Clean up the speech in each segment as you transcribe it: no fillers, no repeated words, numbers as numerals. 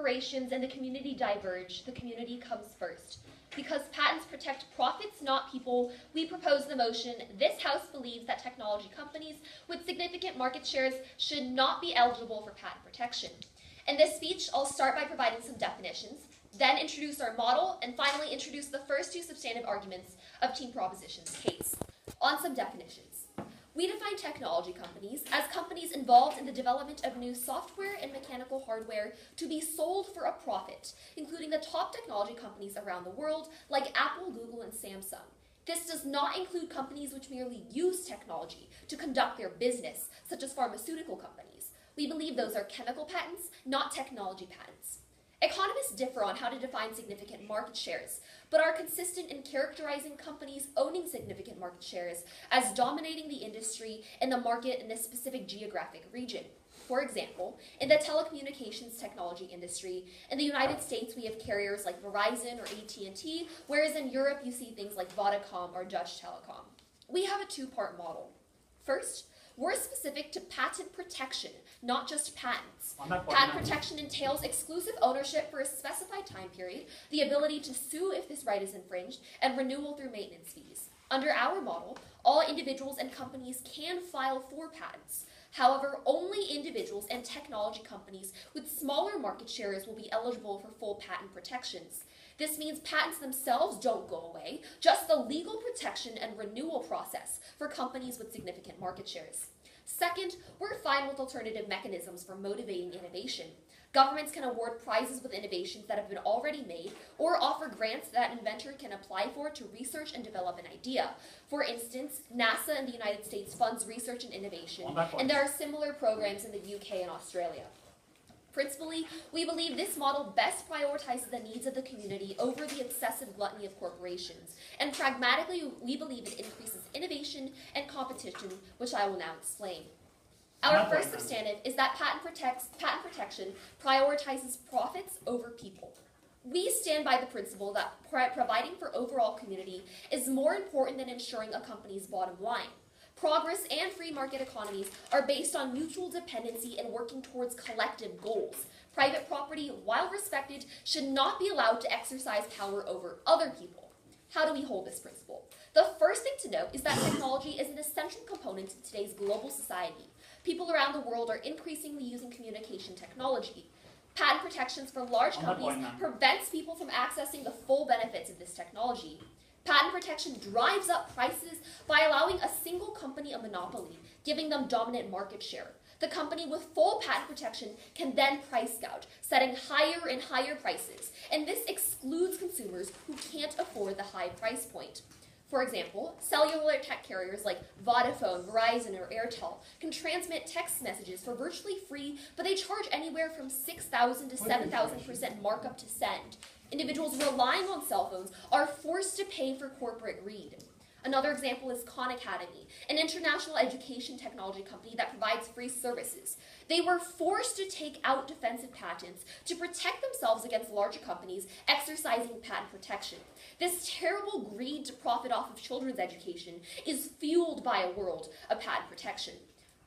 corporations and the community diverge, the community comes first. Because patents protect profits, not people, we propose the motion, this House believes that technology companies with significant market shares should not be eligible for patent protection. In this speech, I'll start by providing some definitions, then introduce our model, and finally introduce the first two substantive arguments of Team Proposition's case. On some definitions. We define technology companies as companies involved in the development of new software and mechanical hardware to be sold for a profit, including the top technology companies around the world like Apple, Google, and Samsung. This does not include companies which merely use technology to conduct their business, such as pharmaceutical companies. We believe those are chemical patents, not technology patents. Economists differ on how to define significant market shares, but are consistent in characterizing companies owning significant market shares as dominating the industry and the market in a specific geographic region. For example, in the telecommunications technology industry, in the United States we have carriers like Verizon or AT&T, whereas in Europe you see things like Vodacom or Deutsche Telekom. We have a two-part model. First, we're specific to patent protection, not just patents. Patent protection entails exclusive ownership for a specified time period, the ability to sue if this right is infringed, and renewal through maintenance fees. Under our model, all individuals and companies can file for patents. However, only individuals and technology companies with smaller market shares will be eligible for full patent protections. This means patents themselves don't go away, just the legal protection and renewal process for companies with significant market shares. Second, we're fine with alternative mechanisms for motivating innovation. Governments can award prizes with innovations that have been already made or offer grants that an inventor can apply for to research and develop an idea. For instance, NASA in the United States funds research and innovation, and there are similar programs in the UK and Australia. Principally, we believe this model best prioritizes the needs of the community over the excessive gluttony of corporations, and pragmatically, we believe it increases innovation and competition, which I will now explain. Our first substantive is that patent protection prioritizes profits over people. We stand by the principle that providing for overall community is more important than ensuring a company's bottom line. Progress and free market economies are based on mutual dependency and working towards collective goals. Private property, while respected, should not be allowed to exercise power over other people. How do we hold this principle? The first thing to note is that technology is an essential component of today's global society. People around the world are increasingly using communication technology. Patent protections for large companies prevents people from accessing the full benefits of this technology. Patent protection drives up prices by allowing a single company a monopoly, giving them dominant market share. The company with full patent protection can then price gouge, setting higher and higher prices, and this excludes consumers who can't afford the high price point. For example, cellular tech carriers like Vodafone, Verizon, or Airtel can transmit text messages for virtually free, but they charge anywhere from 6,000 to 7,000% markup to send. Individuals relying on cell phones are forced to pay for corporate greed. Another example is Khan Academy, an international education technology company that provides free services. They were forced to take out defensive patents to protect themselves against larger companies exercising patent protection. This terrible greed to profit off of children's education is fueled by a world of patent protection.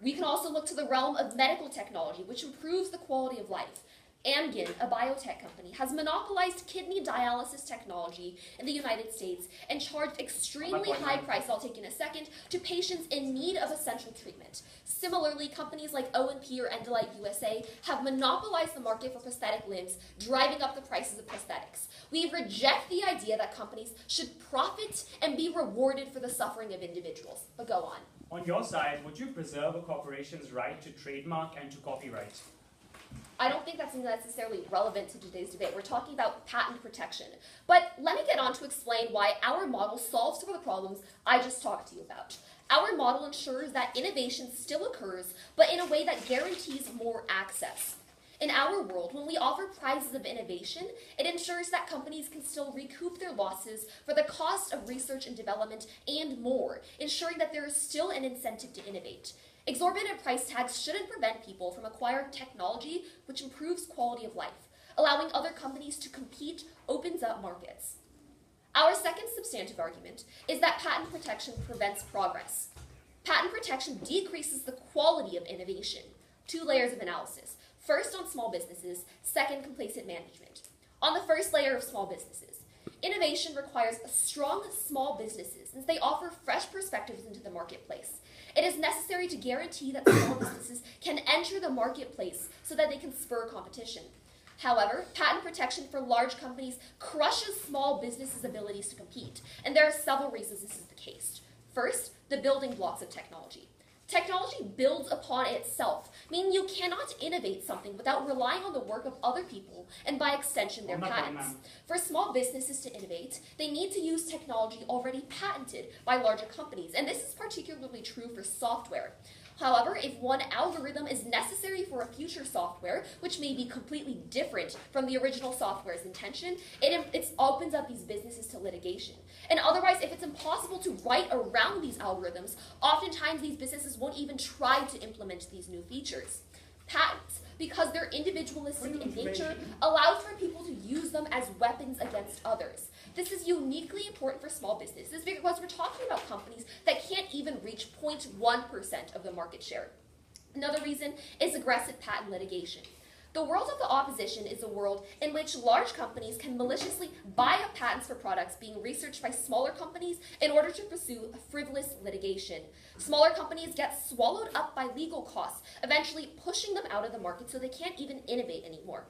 We can also look to the realm of medical technology, which improves the quality of life. Amgen, a biotech company, has monopolized kidney dialysis technology in the United States and charged extremely high price, I'll take in a second, to patients in need of essential treatment. Similarly, companies like O&P or Endolite USA have monopolized the market for prosthetic limbs, driving up the prices of prosthetics. We reject the idea that companies should profit and be rewarded for the suffering of individuals. But go on. On your side, would you preserve a corporation's right to trademark and to copyright? I don't think that's necessarily relevant to today's debate. We're talking about patent protection. But let me get on to explain why our model solves some of the problems I just talked to you about. Our model ensures that innovation still occurs, but in a way that guarantees more access. In our world, when we offer prizes of innovation, it ensures that companies can still recoup their losses for the cost of research and development and more, ensuring that there is still an incentive to innovate. Exorbitant price tags shouldn't prevent people from acquiring technology which improves quality of life. Allowing other companies to compete opens up markets. Our second substantive argument is that patent protection prevents progress. Patent protection decreases the quality of innovation. Two layers of analysis. First, on small businesses. Second, complacent management. On the first layer of small businesses, innovation requires strong small businesses since they offer fresh perspectives into the marketplace. It is necessary to guarantee that small businesses can enter the marketplace so that they can spur competition. However, patent protection for large companies crushes small businesses' abilities to compete, and there are several reasons this is the case. First, the building blocks of technology. Technology builds upon itself, meaning you cannot innovate something without relying on the work of other people and, by extension, their patents. For small businesses to innovate, they need to use technology already patented by larger companies, and this is particularly true for software. However, if one algorithm is necessary for a future software, which may be completely different from the original software's intention, it opens up these businesses to litigation. And otherwise, if it's impossible to write around these algorithms, oftentimes these businesses won't even try to implement these new features. Patents, because they're individualistic in nature, allows for people to use them as weapons against others. This is uniquely important for small businesses because we're talking about companies that can't even reach 0.1% of the market share. Another reason is aggressive patent litigation. The world of the opposition is a world in which large companies can maliciously buy up patents for products being researched by smaller companies in order to pursue frivolous litigation. Smaller companies get swallowed up by legal costs, eventually pushing them out of the market so they can't even innovate anymore.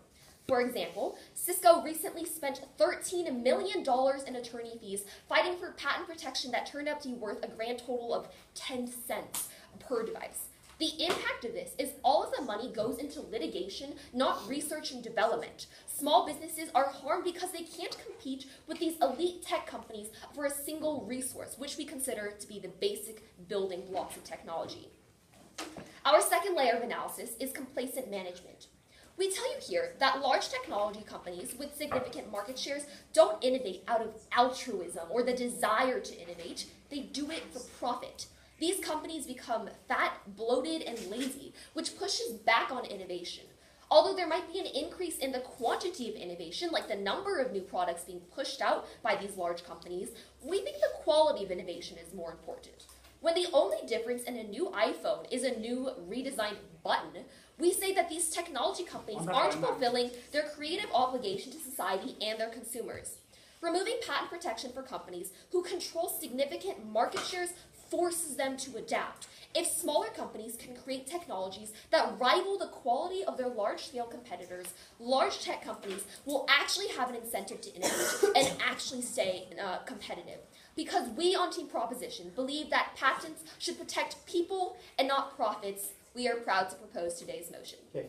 For example, Cisco recently spent $13 million in attorney fees fighting for patent protection that turned out to be worth a grand total of 10 cents per device. The impact of this is all of the money goes into litigation, not research and development. Small businesses are harmed because they can't compete with these elite tech companies for a single resource, which we consider to be the basic building blocks of technology. Our second layer of analysis is complacent management. We tell you here that large technology companies with significant market shares don't innovate out of altruism or the desire to innovate. They do it for profit. These companies become fat, bloated, and lazy, which pushes back on innovation. Although there might be an increase in the quantity of innovation, like the number of new products being pushed out by these large companies, we think the quality of innovation is more important. When the only difference in a new iPhone is a new redesigned button, we say that these technology companies aren't fulfilling their creative obligation to society and their consumers. Removing patent protection for companies who control significant market shares forces them to adapt. If smaller companies can create technologies that rival the quality of their large-scale competitors, large tech companies will actually have an incentive to innovate and actually stay competitive. Because we on Team Proposition believe that patents should protect people and not profits, we are proud to propose today's motion. Okay.